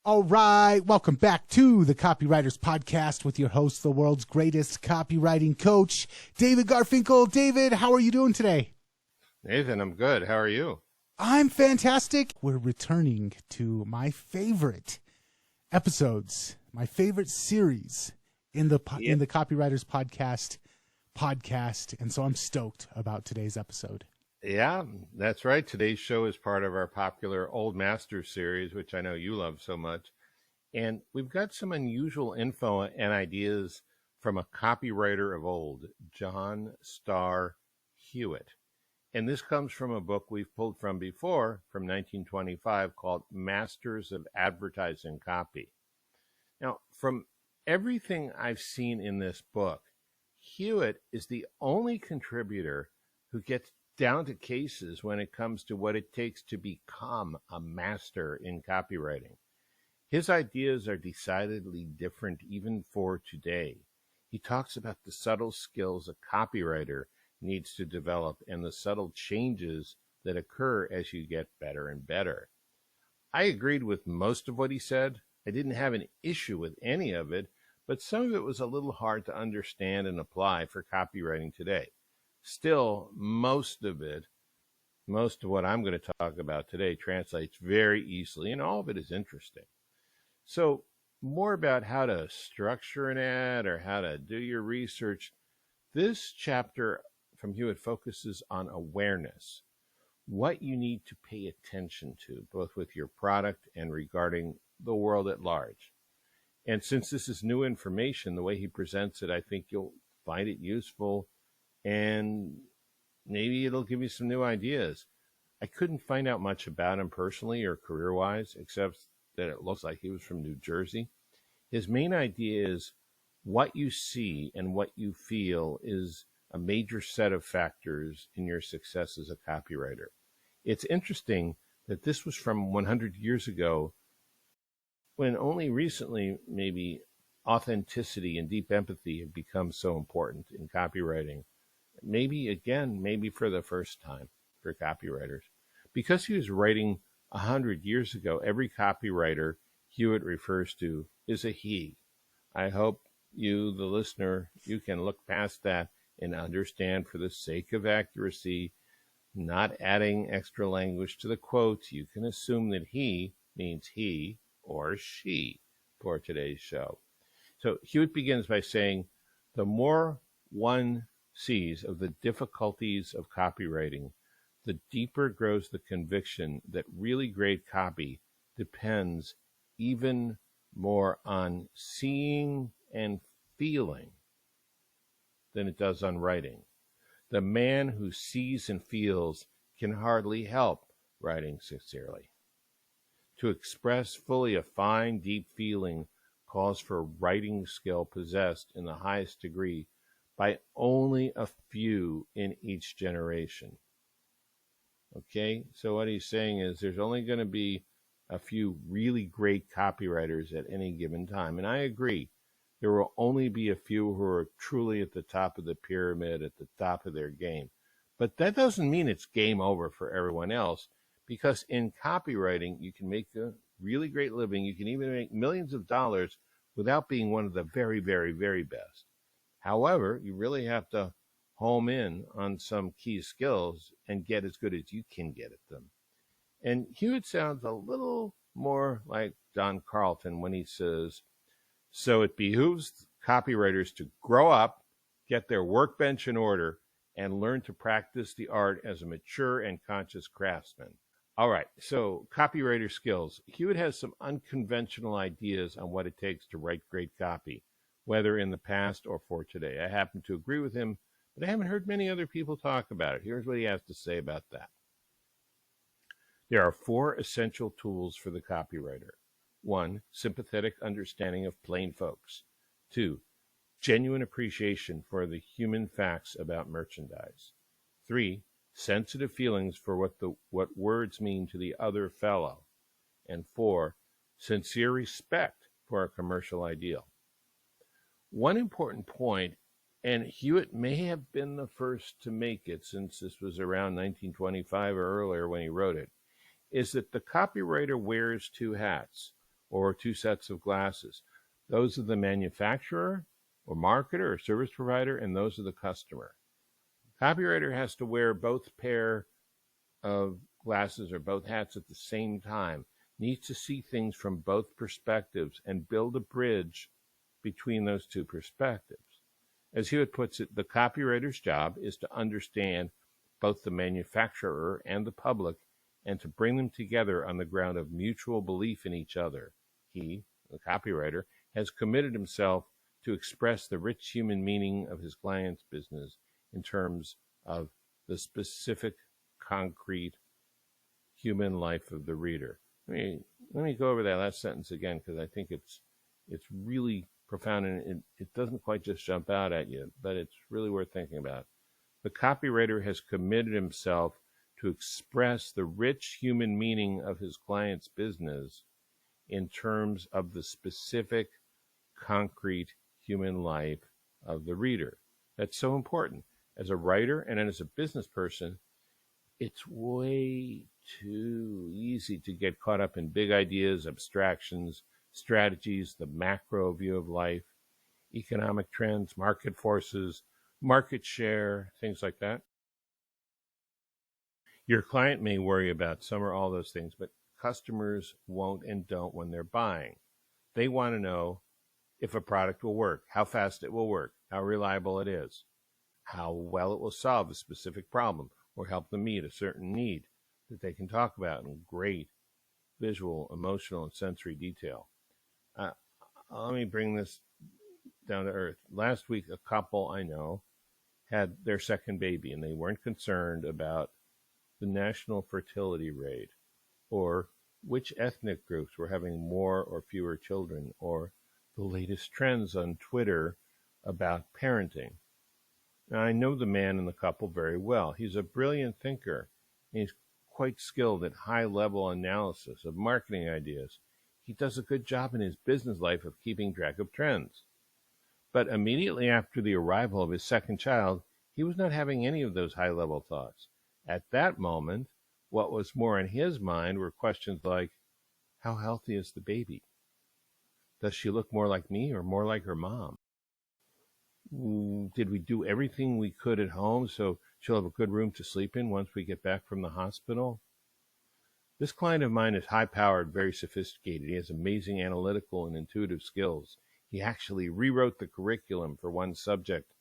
All right, welcome back to the Copywriters Podcast with your host, the world's greatest copywriting coach, David Garfinkel. David, how are you doing today? Nathan, I'm good. How are you? I'm fantastic. We're returning to my favorite episodes, my favorite series in the Copywriters podcast, and so I'm stoked about today's episode. Yeah, that's right. Today's show is part of our popular Old Masters series, which I know you love so much. And we've got some unusual info and ideas from a copywriter of old, John Starr Hewitt. And this comes from a book we've pulled from before, from 1925, called Masters of Advertising Copy. Now, from everything I've seen in this book, Hewitt is the only contributor who gets down to cases when it comes to what it takes to become a master in copywriting. His ideas are decidedly different even for today. He talks about the subtle skills a copywriter needs to develop and the subtle changes that occur as you get better and better. I agreed with most of what he said. I didn't have an issue with any of it, but some of it was a little hard to understand and apply for copywriting today. Still, most of what I'm going to talk about today translates very easily, and all of it is interesting. So, more about how to structure an ad or how to do your research. This chapter from Hewitt focuses on awareness, what you need to pay attention to, both with your product and regarding the world at large. And since this is new information, the way he presents it, I think you'll find it useful. And maybe it'll give you some new ideas. I couldn't find out much about him personally or career-wise, except that it looks like he was from New Jersey. His main idea is what you see and what you feel is a major set of factors in your success as a copywriter. It's interesting that this was from 100 years ago, when only recently maybe authenticity and deep empathy have become so important in copywriting. Maybe for the first time for copywriters. Because he was writing 100 years ago, every copywriter Hewitt refers to is a he. I hope you, the listener, you can look past that and understand, for the sake of accuracy, not adding extra language to the quotes, you can assume that he means he or she for today's show. So Hewitt begins by saying, the more one sees of the difficulties of copywriting, the deeper grows the conviction that really great copy depends even more on seeing and feeling than it does on writing. The man who sees and feels can hardly help writing sincerely. To express fully a fine, deep feeling calls for writing skill possessed in the highest degree by only a few in each generation. Okay, so what he's saying is there's only going to be a few really great copywriters at any given time. And I agree, there will only be a few who are truly at the top of the pyramid, at the top of their game. But that doesn't mean it's game over for everyone else, because in copywriting, you can make a really great living. You can even make millions of dollars without being one of the very, very, very best. However, you really have to home in on some key skills and get as good as you can get at them. And Hewitt sounds a little more like Don Carlton when he says, so it behooves copywriters to grow up, get their workbench in order, and learn to practice the art as a mature and conscious craftsman. All right, so copywriter skills. Hewitt has some unconventional ideas on what it takes to write great copy, whether in the past or for today. I happen to agree with him, but I haven't heard many other people talk about it. Here's what he has to say about that. There are 4 essential tools for the copywriter. 1, sympathetic understanding of plain folks. 2, genuine appreciation for the human facts about merchandise. 3, sensitive feelings for what words mean to the other fellow. And 4, sincere respect for a commercial ideal. One important point, and Hewitt may have been the first to make it since this was around 1925 or earlier when he wrote it, is that the copywriter wears 2 hats. or 2 sets of glasses. Those are the manufacturer or marketer or service provider, and those are the customer. Copywriter has to wear both pair of glasses or both hats at the same time, needs to see things from both perspectives and build a bridge between those two perspectives. As Hewitt puts it, the copywriter's job is to understand both the manufacturer and the public and to bring them together on the ground of mutual belief in each other. He, the copywriter, has committed himself to express the rich human meaning of his client's business in terms of the specific, concrete human life of the reader. Let me go over that last sentence again, because I think it's really profound, and it doesn't quite just jump out at you, but it's really worth thinking about. The copywriter has committed himself to express the rich human meaning of his client's business in terms of the specific, concrete human life of the reader. That's so important. As a writer and as a business person, it's way too easy to get caught up in big ideas, abstractions, strategies, the macro view of life, economic trends, market forces, market share, things like that. Your client may worry about some or all those things, but customers won't and don't when they're buying. They want to know if a product will work, how fast it will work, how reliable it is, how well it will solve a specific problem or help them meet a certain need that they can talk about in great visual, emotional, and sensory detail. Let me bring this down to earth. Last week, a couple I know had their second baby, and they weren't concerned about the national fertility rate or which ethnic groups were having more or fewer children or the latest trends on Twitter about parenting. Now, I know the man in the couple very well. He's a brilliant thinker, and he's quite skilled at high-level analysis of marketing ideas. He does a good job in his business life of keeping track of trends. But immediately after the arrival of his second child, he was not having any of those high-level thoughts. At that moment, what was more in his mind were questions like, how healthy is the baby? Does she look more like me or more like her mom? Did we do everything we could at home so she'll have a good room to sleep in once we get back from the hospital? This client of mine is high-powered, very sophisticated. He has amazing analytical and intuitive skills. He actually rewrote the curriculum for one subject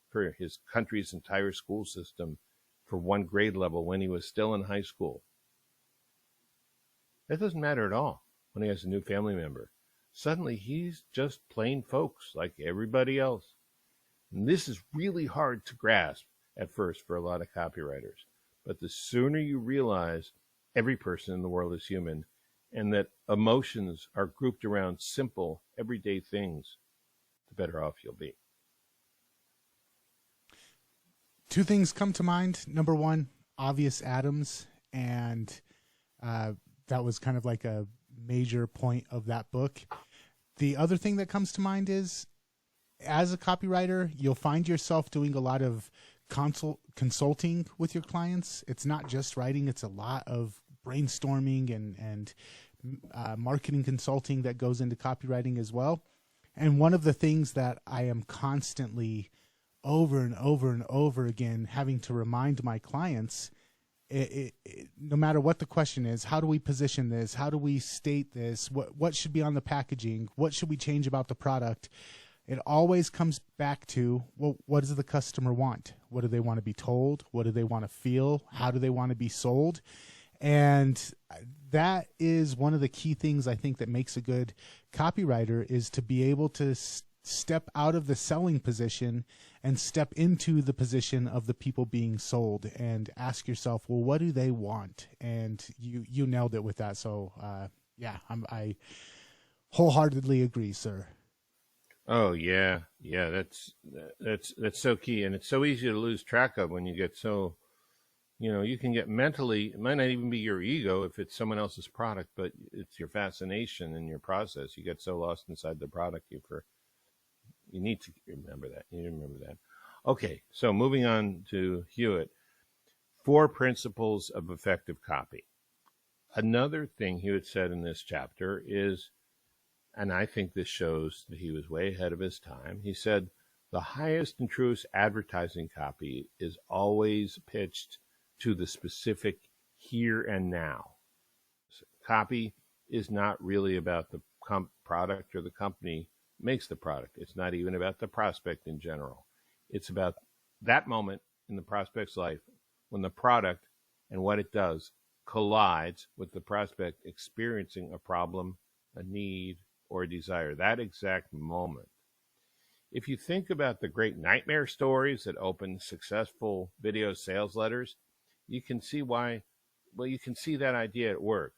for his country's entire school system for one grade level when he was still in high school. That doesn't matter at all when he has a new family member. Suddenly, he's just plain folks like everybody else. And this is really hard to grasp at first for a lot of copywriters. But the sooner you realize every person in the world is human and that emotions are grouped around simple, everyday things, the better off you'll be. Two things come to mind. Number one, Obvious Adams, and that was kind of like a major point of that book. The other thing that comes to mind is, as a copywriter, you'll find yourself doing a lot of consulting with your clients. It's not just writing, it's a lot of brainstorming and marketing consulting that goes into copywriting as well. And one of the things that I am constantly over and over and over again having to remind my clients, no matter what the question is, how do we position this? How do we state this? What should be on the packaging? What should we change about the product? It always comes back to, well, what does the customer want? What do they want to be told? What do they want to feel? How do they want to be sold? And that is one of the key things I think that makes a good copywriter, is to be able to step out of the selling position and step into the position of the people being sold and ask yourself, well, what do they want? And you nailed it with that. So, I wholeheartedly agree, sir. Oh yeah, that's so key, and it's so easy to lose track of when you get so, you can get mentally. It might not even be your ego if it's someone else's product, but it's your fascination and your process. You get so lost inside the product, you need to remember that. You need to remember that. Okay, so moving on to Hewitt, 4 principles of effective copy. Another thing Hewitt said in this chapter is and I think this shows that he was way ahead of his time. He said, the highest and truest advertising copy is always pitched to the specific here and now. Copy is not really about the product or the company makes the product. It's not even about the prospect in general. It's about that moment in the prospect's life when the product and what it does collides with the prospect experiencing a problem, a need, or a desire. That exact moment. If you think about the great nightmare stories that open successful video sales letters, you can see why, you can see that idea at work.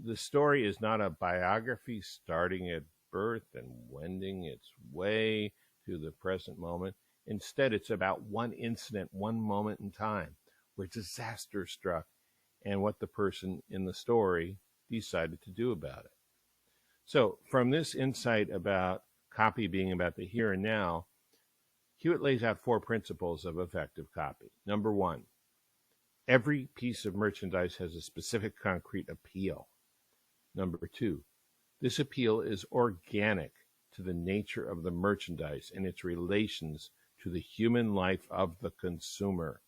The story is not a biography starting at birth and wending its way to the present moment. Instead, it's about one incident, one moment in time where disaster struck and what the person in the story decided to do about it. So from this insight about copy being about the here and now, Hewitt lays out 4 principles of effective copy. Number 1, every piece of merchandise has a specific concrete appeal. Number 2, this appeal is organic to the nature of the merchandise and its relations to the human life of the consumer.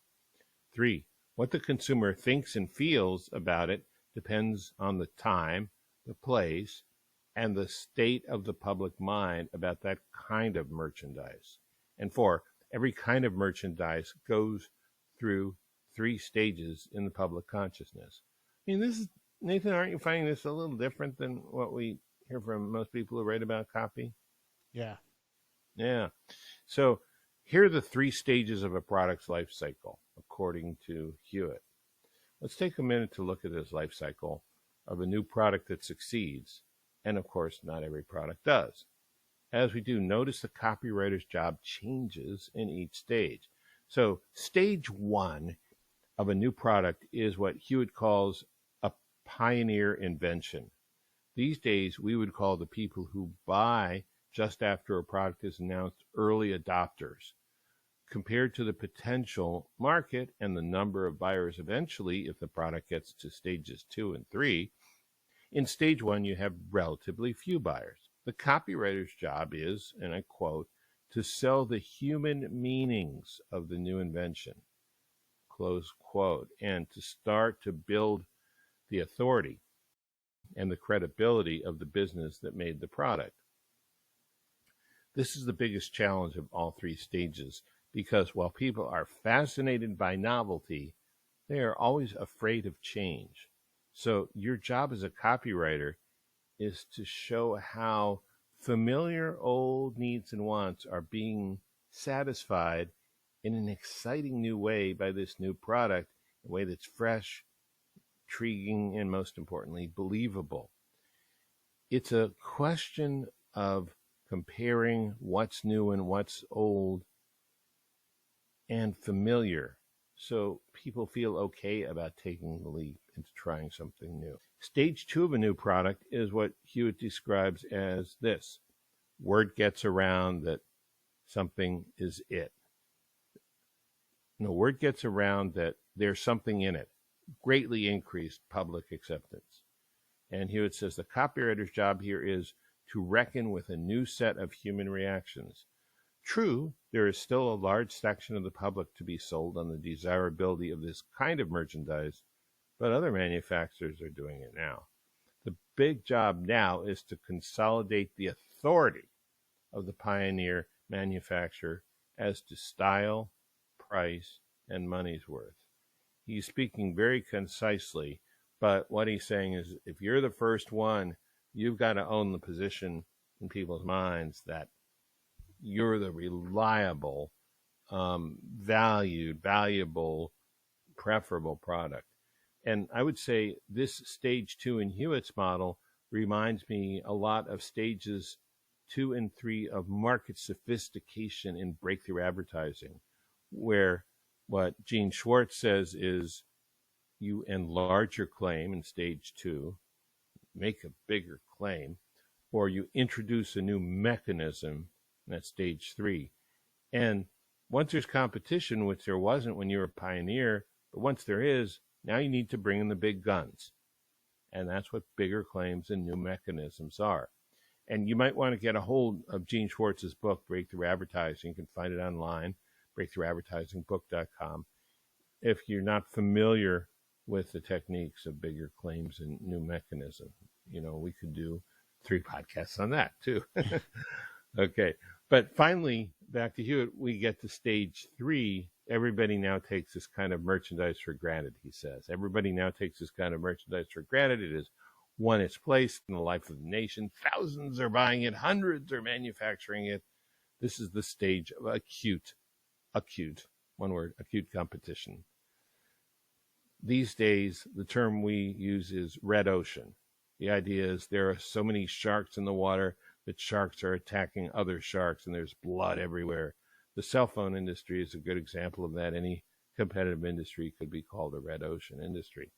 3, what the consumer thinks and feels about it depends on the time, the place, and the state of the public mind about that kind of merchandise. And 4, every kind of merchandise goes through 3 stages in the public consciousness. I mean, this is, Nathan, aren't you finding this a little different than what we hear from most people who write about copy? Yeah. Yeah. So here are the 3 stages of a product's life cycle, according to Hewitt. Let's take a minute to look at this life cycle of a new product that succeeds. And of course, not every product does. As we do, notice the copywriter's job changes in each stage. So stage 1 of a new product is what Hewitt calls a pioneer invention. These days, we would call the people who buy just after a product is announced early adopters. Compared to the potential market and the number of buyers eventually, if the product gets to stages 2 and 3, in stage 1, you have relatively few buyers. The copywriter's job is, and I quote, to sell the human meanings of the new invention, close quote, and to start to build the authority and the credibility of the business that made the product. This is the biggest challenge of all 3 stages, because while people are fascinated by novelty, they are always afraid of change. So your job as a copywriter is to show how familiar old needs and wants are being satisfied in an exciting new way by this new product, a way that's fresh, intriguing, and most importantly, believable. It's a question of comparing what's new and what's old and familiar, so people feel okay about taking the leap into trying something new. Stage 2 of a new product is what Hewitt describes as this. Word gets around that something is it. No, word gets around that there's something in it. Greatly increased public acceptance. And Hewitt says the copywriter's job here is to reckon with a new set of human reactions. True, there is still a large section of the public to be sold on the desirability of this kind of merchandise, but other manufacturers are doing it now. The big job now is to consolidate the authority of the pioneer manufacturer as to style, price, and money's worth. He's speaking very concisely, but what he's saying is if you're the first one, you've got to own the position in people's minds that you're the reliable, valued, valuable, preferable product. And I would say this stage 2 in Hewitt's model reminds me a lot of stages 2 and 3 of market sophistication in breakthrough advertising, where what Gene Schwartz says is you enlarge your claim in stage 2, make a bigger claim, or you introduce a new mechanism. That's stage 3. And once there's competition, which there wasn't when you were a pioneer, but once there is, now you need to bring in the big guns. And that's what bigger claims and new mechanisms are. And you might want to get a hold of Gene Schwartz's book, Breakthrough Advertising. You can find it online, breakthroughadvertisingbook.com. If you're not familiar with the techniques of bigger claims and new mechanism, we could do 3 podcasts on that too. Okay. But finally, back to Hewitt, we get to stage 3. Everybody now takes this kind of merchandise for granted, he says. Everybody now takes this kind of merchandise for granted. It has won its place in the life of the nation. Thousands are buying it. Hundreds are manufacturing it. This is the stage of acute, one word, acute competition. These days, the term we use is red ocean. The idea is there are so many sharks in the water that sharks are attacking other sharks, and there's blood everywhere. The cell phone industry is a good example of that. Any competitive industry could be called a red ocean industry.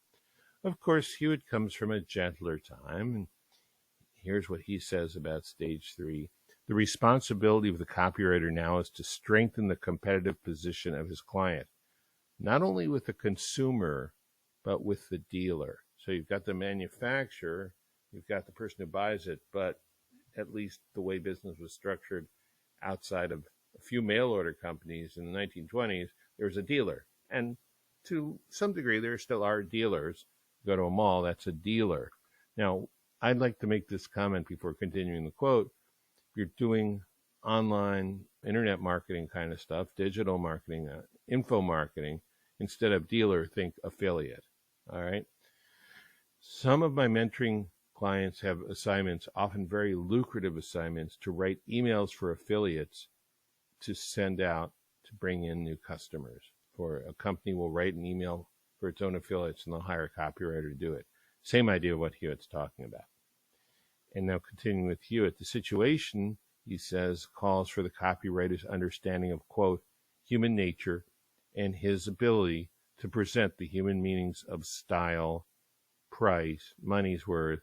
Of course, Hewitt comes from a gentler time, and here's what he says about stage 3. The responsibility of the copywriter now is to strengthen the competitive position of his client, not only with the consumer, but with the dealer. So you've got the manufacturer, you've got the person who buys it, but at least the way business was structured outside of a few mail order companies in the 1920s, there was a dealer. And to some degree, there still are dealers. Go to a mall, that's a dealer. Now, I'd like to make this comment before continuing the quote. If you're doing online internet marketing kind of stuff, digital marketing, info marketing, instead of dealer, think affiliate. All right. Some of my mentoring clients have assignments, often very lucrative assignments, to write emails for affiliates to send out to bring in new customers. For a company will write an email for its own affiliates, and they'll hire a copywriter to do it. Same idea of what Hewitt's talking about. And now continuing with Hewitt, the situation, he says, calls for the copywriter's understanding of, quote, human nature and his ability to present the human meanings of style, price, money's worth,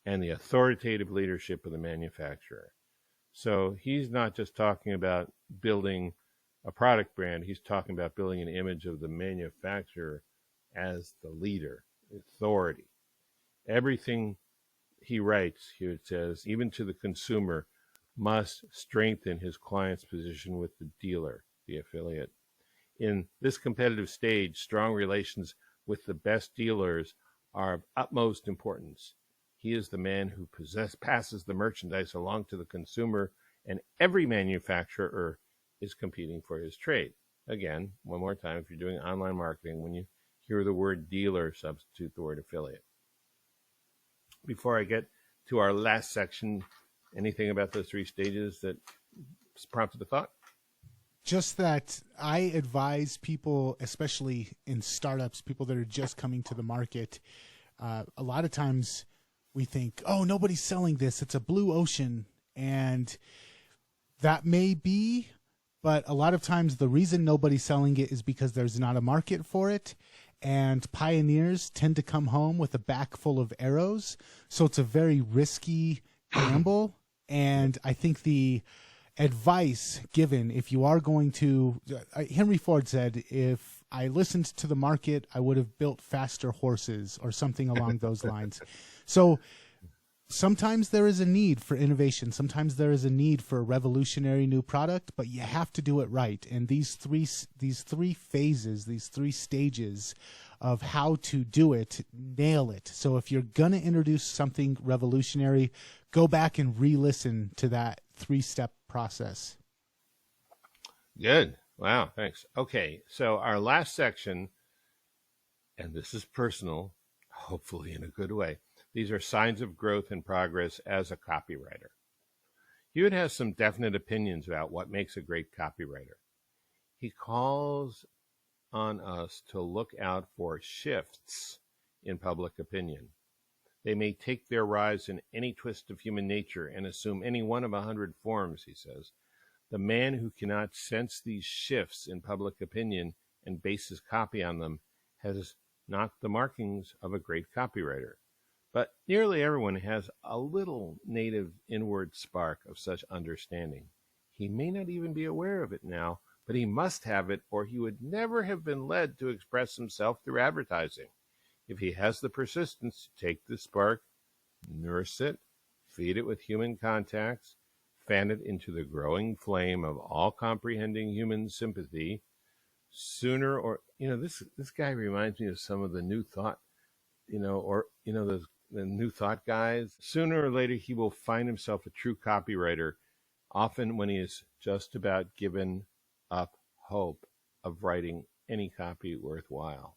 and the authoritative leadership of the manufacturer. So he's not just talking about building a product brand, he's talking about building an image of the manufacturer as the leader, authority. Everything he writes, Hewitt says, even to the consumer, must strengthen his client's position with the dealer, the affiliate. In this competitive stage, strong relations with the best dealers are of utmost importance. He is the man who passes the merchandise along to the consumer, and every manufacturer is competing for his trade. Again, one more time, if you're doing online marketing, when you hear the word dealer, substitute the word affiliate. Before I get to our last section, anything about those 3 stages that prompted the thought? Just that I advise people, especially in startups, people that are just coming to the market, a lot of times we think, oh, nobody's selling this. It's a blue ocean. And that may be, but a lot of times the reason nobody's selling it is because there's not a market for it. And pioneers tend to come home with a back full of arrows. So it's a very risky gamble. And I think the advice given, if you are going to, Henry Ford said, if I listened to the market, I would have built faster horses or something along those lines. So sometimes there is a need for innovation. Sometimes there is a need for a revolutionary new product, but you have to do it right. And these three phases, these 3 stages of how to do it, nail it. So if you're going to introduce something revolutionary, go back and re-listen to that 3-step process. Good. Wow, thanks. Okay, so our last section, and this is personal, hopefully in a good way. These are signs of growth and progress as a copywriter. Hewitt has some definite opinions about what makes a great copywriter. He calls on us to look out for shifts in public opinion. They may take their rise in any twist of human nature and assume any one of 100 forms, he says. The man who cannot sense these shifts in public opinion and base his copy on them has not the markings of a great copywriter. But nearly everyone has a little native inward spark of such understanding. He may not even be aware of it now, but he must have it, or he would never have been led to express himself through advertising. If he has the persistence to take the spark, nurse it, feed it with human contacts, fan it into the growing flame of all-comprehending human sympathy, sooner or, this guy reminds me of some of the New Thought, the New Thought guys. Sooner or later, he will find himself a true copywriter, often when he is just about given up hope of writing any copy worthwhile.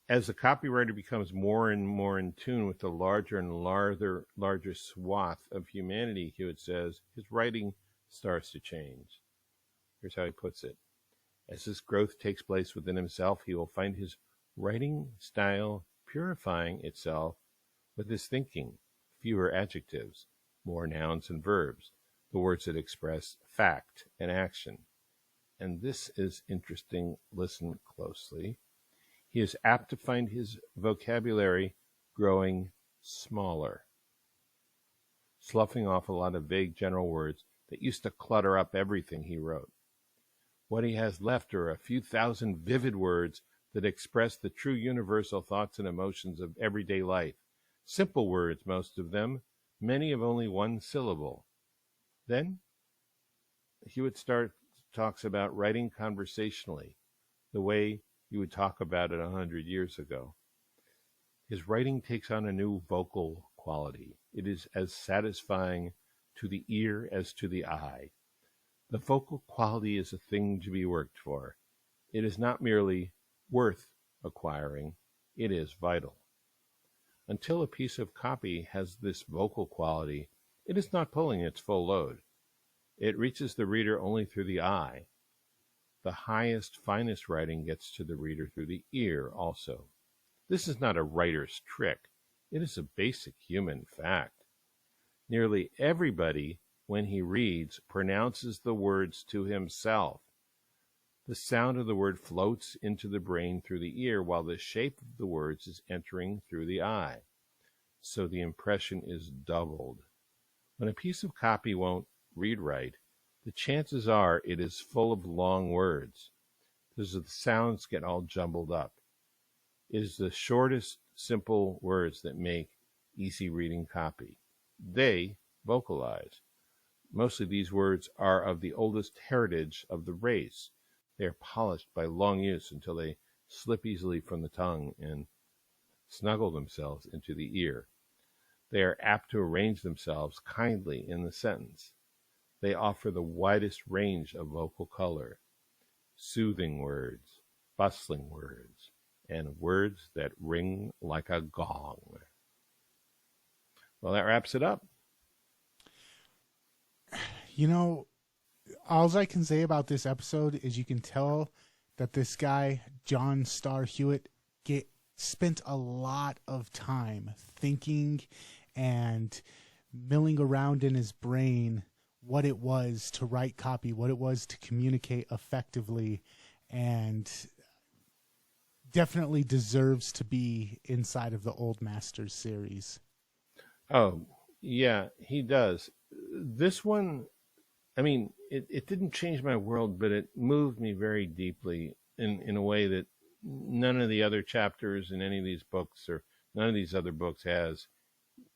As the copywriter becomes more and more in tune with the larger and larger swath of humanity, Hewitt says, his writing starts to change. Here's how he puts it. As this growth takes place within himself, he will find his writing style purifying itself with his thinking, fewer adjectives, more nouns and verbs, the words that express fact and action. And this is interesting. Listen closely. He is apt to find his vocabulary growing smaller, sloughing off a lot of vague general words that used to clutter up everything he wrote. What he has left are a few thousand vivid words that express the true universal thoughts and emotions of everyday life. Simple words, most of them, many of only one syllable. Then Hewitt talks about writing conversationally, the way you would talk about it 100 years ago. His writing takes on a new vocal quality. It is as satisfying to the ear as to the eye. The vocal quality is a thing to be worked for. It is not merely worth acquiring, it is vital. Until a piece of copy has this vocal quality, it is not pulling its full load. It reaches the reader only through the eye. The highest, finest writing gets to the reader through the ear also. This is not a writer's trick. It is a basic human fact. Nearly everybody, when he reads, pronounces the words to himself. The sound of the word floats into the brain through the ear, while the shape of the words is entering through the eye. So the impression is doubled. When a piece of copy won't read right, the chances are it is full of long words. The sounds get all jumbled up. It is the shortest, simple words that make easy reading copy. They vocalize. Mostly these words are of the oldest heritage of the race. They are polished by long use until they slip easily from the tongue and snuggle themselves into the ear. They are apt to arrange themselves kindly in the sentence. They offer the widest range of vocal color, soothing words, bustling words, and words that ring like a gong. Well, that wraps it up. All I can say about this episode is you can tell that this guy, John Starr Hewitt, spent a lot of time thinking and milling around in his brain what it was to write copy, what it was to communicate effectively, and definitely deserves to be inside of the Old Masters series. Oh, yeah, he does. This one, it didn't change my world, but it moved me very deeply in a way that none of the other chapters in any of these books or none of these other books has.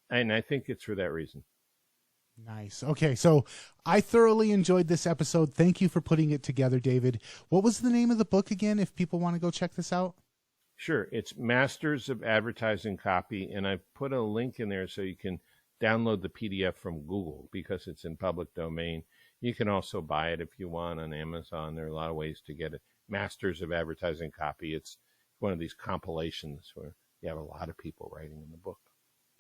And I think it's for that reason. Nice. Okay, so I thoroughly enjoyed this episode. Thank you for putting it together, David. What was the name of the book again, if people want to go check this out? Sure. It's Masters of Advertising Copy, and I put a link in there so you can download the PDF from Google because it's in public domain. You can also buy it if you want on Amazon. There are a lot of ways to get it. Masters of Advertising Copy. It's one of these compilations where you have a lot of people writing in the book.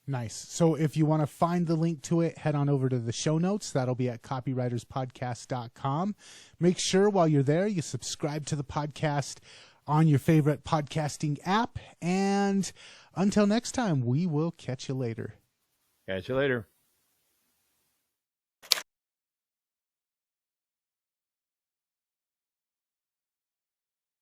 Nice. So if you want to find the link to it, head on over to the show notes. That'll be at copywriterspodcast.com. Make sure while you're there, you subscribe to the podcast on your favorite podcasting app. And until next time, we will catch you later. Catch you later.